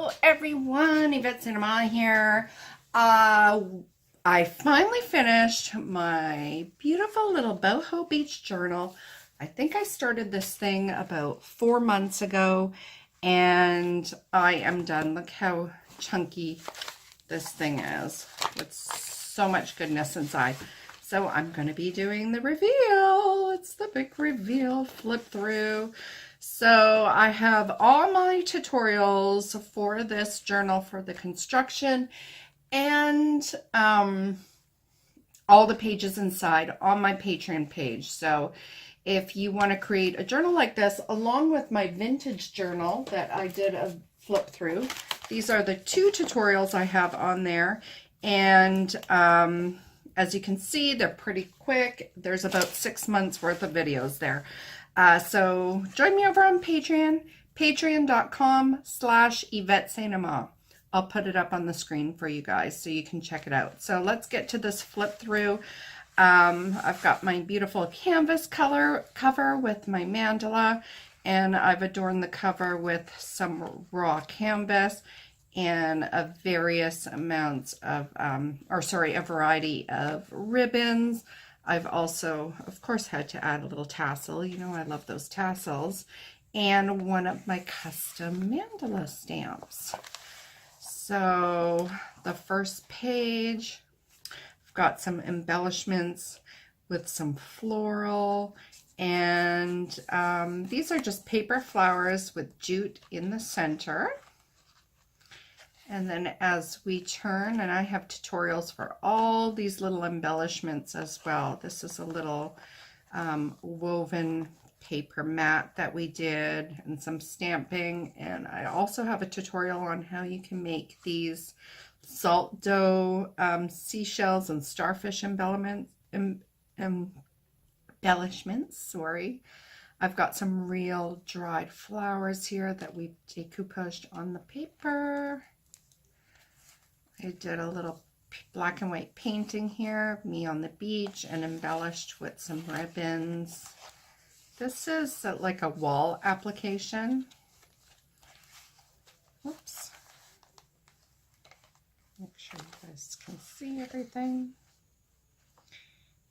Hello everyone, Yvette St.Amant here. I finally finished my beautiful little Boho Beach journal. I think I started this thing about 4 months ago and I am done. Look how chunky this thing is with so much goodness inside. So I'm going to be doing the reveal. It's the big reveal flip through. So I have all my tutorials for this journal for the construction and all the pages inside on my Patreon page. So if you want to create a journal like this along with my vintage journal that I did a flip through, these are the two tutorials I have on there. And as you can see, they're pretty quick. There's about 6 months worth of videos there. So join me over on Patreon, patreon.com/Yvette St.Amant. I'll put it up on the screen for you guys so you can check it out. So let's get to this flip through. I've got my beautiful canvas cover with my mandala, and I've adorned the cover with some raw canvas and a variety of ribbons. I've also, of course, had to add a little tassel. You know, I love those tassels. And one of my custom mandala stamps. So the first page, I've got some embellishments with some floral. And these are just paper flowers with jute in the center. And then as we turn, and I have tutorials for all these little embellishments as well. This is a little woven paper mat that we did and some stamping. And I also have a tutorial on how you can make these salt dough seashells and starfish embellishments. Sorry. I've got some real dried flowers here that we decoupaged on the paper. I did a little black and white painting here, me on the beach, and embellished with some ribbons. This is like a wall application. Whoops. Make sure you guys can see everything.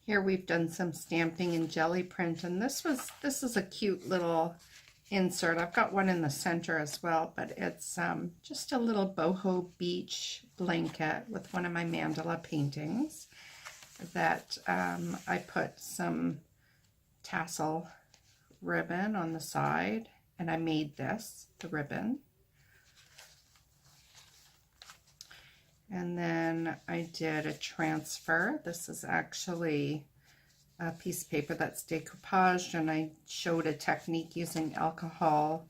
Here we've done some stamping in jelly print, and this is a cute little insert. I've got one in the center as well, but it's just a little boho beach blanket with one of my mandala paintings that I put some tassel ribbon on the side, and I made the ribbon. And then I did a transfer. This is actually a piece of paper that's decoupaged, and I showed a technique using alcohol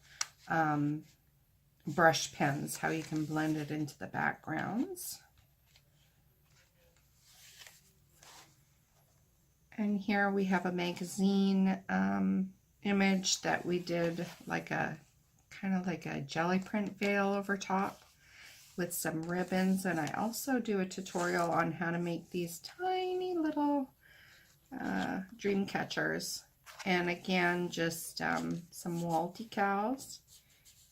brush pens, how you can blend it into the backgrounds. And here we have a magazine image that we did kind of like a jelly print veil over top with some ribbons. And I also do a tutorial on how to make these tiny little dream catchers, and again just some wall decals,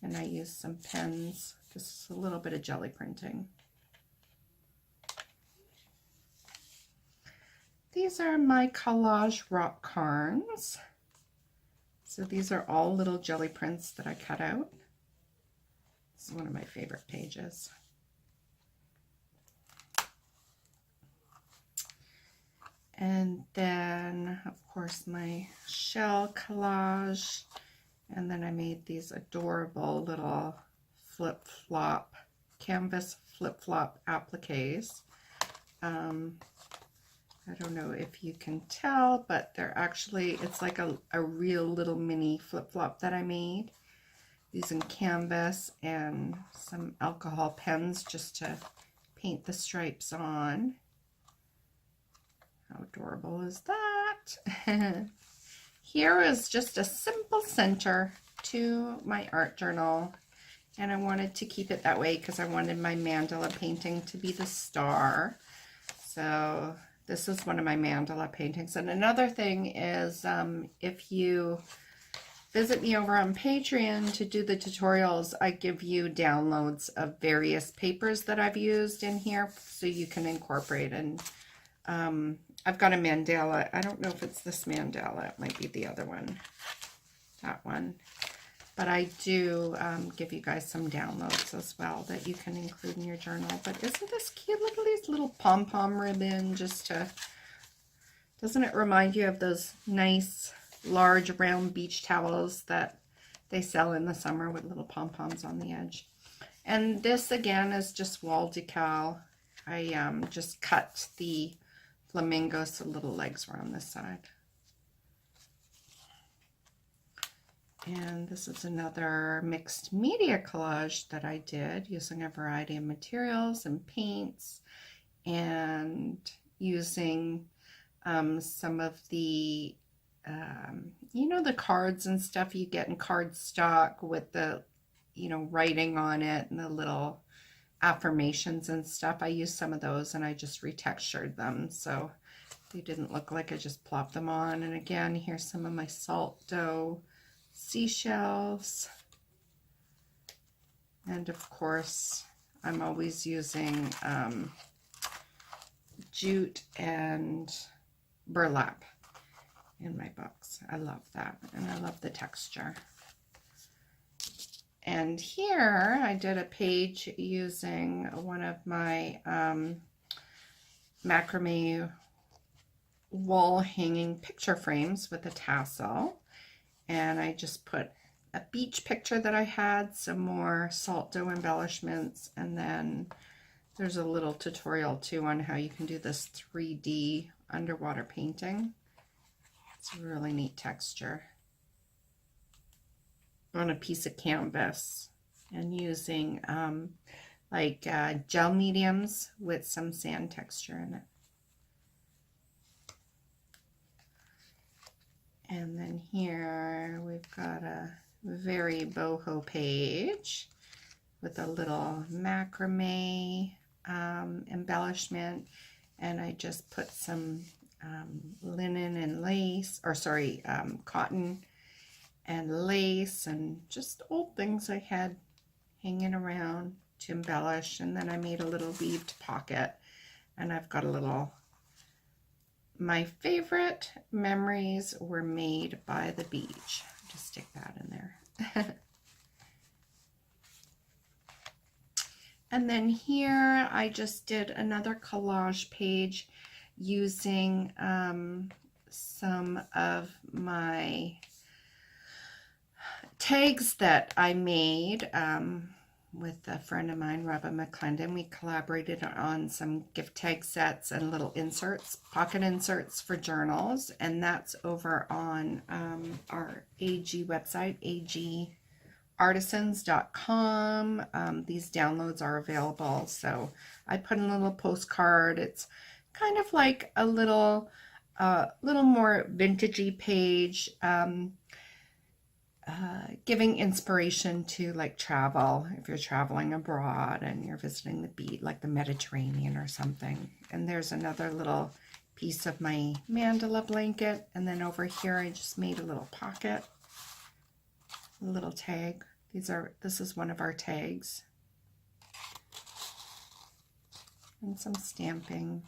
and I use some pens. This is a little bit of jelly printing. These are my collage rock carns. So these are all little jelly prints that I cut out. This is one of my favorite pages. And then, of course, my shell collage. And then I made these adorable little flip-flop, canvas flip-flop appliques. I don't know if you can tell, but they're actually, it's like a real little mini flip-flop that I made using canvas and some alcohol pens just to paint the stripes on. How adorable is that? Here is just a simple center to my art journal, and I wanted to keep it that way because I wanted my mandala painting to be the star. So this is one of my mandala paintings. And another thing is if you visit me over on Patreon to do the tutorials. I give you downloads of various papers that I've used in here so you can incorporate. And I've got a mandala. I don't know if it's this mandala. It might be the other one. That one. But I do give you guys some downloads as well that you can include in your journal. But isn't this cute? Look at these little pom-pom ribbon just to... Doesn't it remind you of those nice, large, round beach towels that they sell in the summer with little pom-poms on the edge? And this, again, is just wall decal. I just cut the flamingos so little legs were on this side. And this is another mixed media collage that I did using a variety of materials and paints and using some of the, you know, the cards and stuff you get in cardstock with the, you know, writing on it and the little affirmations and stuff. I used some of those and I just retextured them so they didn't look like I just plopped them on. And again, here's some of my salt dough seashells. And of course, I'm always using jute and burlap in my books. I love that, and I love the texture. And here I did a page using one of my macrame wall hanging picture frames with a tassel, and I just put a beach picture that I had, some more salt dough embellishments, and then there's a little tutorial too on how you can do this 3D underwater painting. It's a really neat texture on a piece of canvas, and using like gel mediums with some sand texture in it. And then here we've got a very boho page with a little macrame embellishment, and I just put some linen and lace, or sorry, cotton and lace, and just old things I had hanging around to embellish. And then I made a little weaved pocket, and I've got a little, my favorite memories were made by the beach. Just stick that in there. And then here I just did another collage page using some of my tags that I made with a friend of mine, Robin McClendon. We collaborated on some gift tag sets and little inserts, pocket inserts for journals, and that's over on our AG website, agartisans.com. These downloads are available, so I put in a little postcard. It's kind of like a little more vintagey page, giving inspiration to like travel, if you're traveling abroad and you're visiting the beach, like the Mediterranean or something. And there's another little piece of my mandala blanket, and then over here I just made a little pocket, a little tag. This is one of our tags, and some stamping,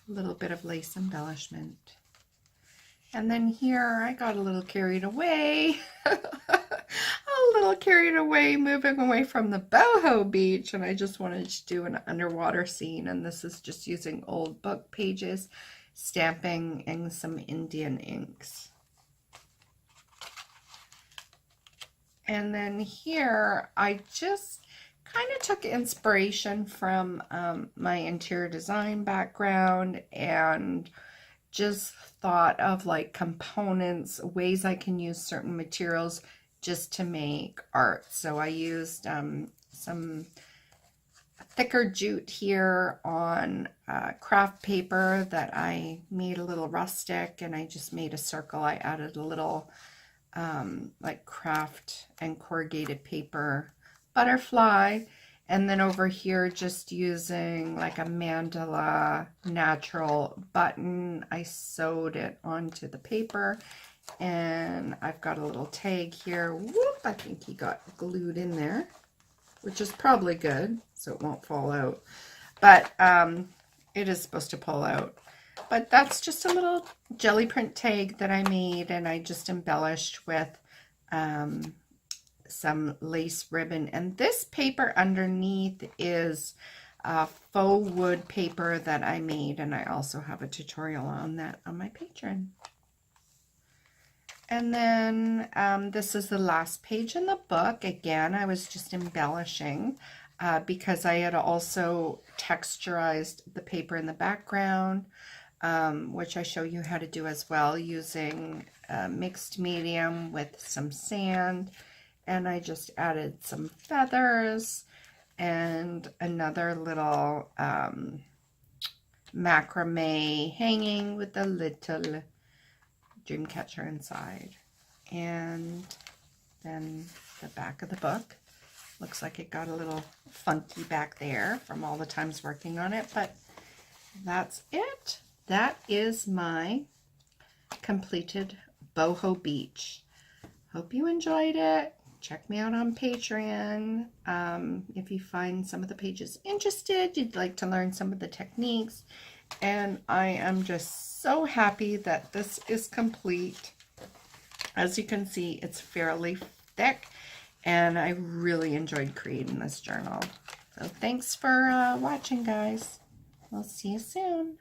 a little bit of lace embellishment. And then here I got a little carried away, moving away from the Boho beach, and I just wanted to do an underwater scene, and this is just using old book pages, stamping, and some Indian inks. And then here I just kind of took inspiration from my interior design background, and just thought of like components, ways I can use certain materials just to make art. So I used some thicker jute here on craft paper that I made a little rustic, and I just made a circle. I added a little like craft and corrugated paper butterfly. And then over here, just using like a mandala natural button, I sewed it onto the paper, And I've got a little tag here. Whoop, I think he got glued in there, which is probably good, so it won't fall out. But it is supposed to pull out. But that's just a little jelly print tag that I made, and I just embellished with some lace ribbon. And this paper underneath is faux wood paper that I made, and I also have a tutorial on that on my Patreon. And then this is the last page in the book. Again, I was just embellishing because I had also texturized the paper in the background, which I show you how to do as well, using mixed medium with some sand. And I just added some feathers and another little macrame hanging with a little dream catcher inside. And then the back of the book looks like it got a little funky back there from all the times working on it, but that's it. That is my completed boho beach. Hope you enjoyed it. Check me out on Patreon. If you find some of the pages interested, you'd like to learn some of the techniques. And I am just so happy that this is complete. As you can see, it's fairly thick, and I really enjoyed creating this journal. So thanks for watching, guys. We'll see you soon.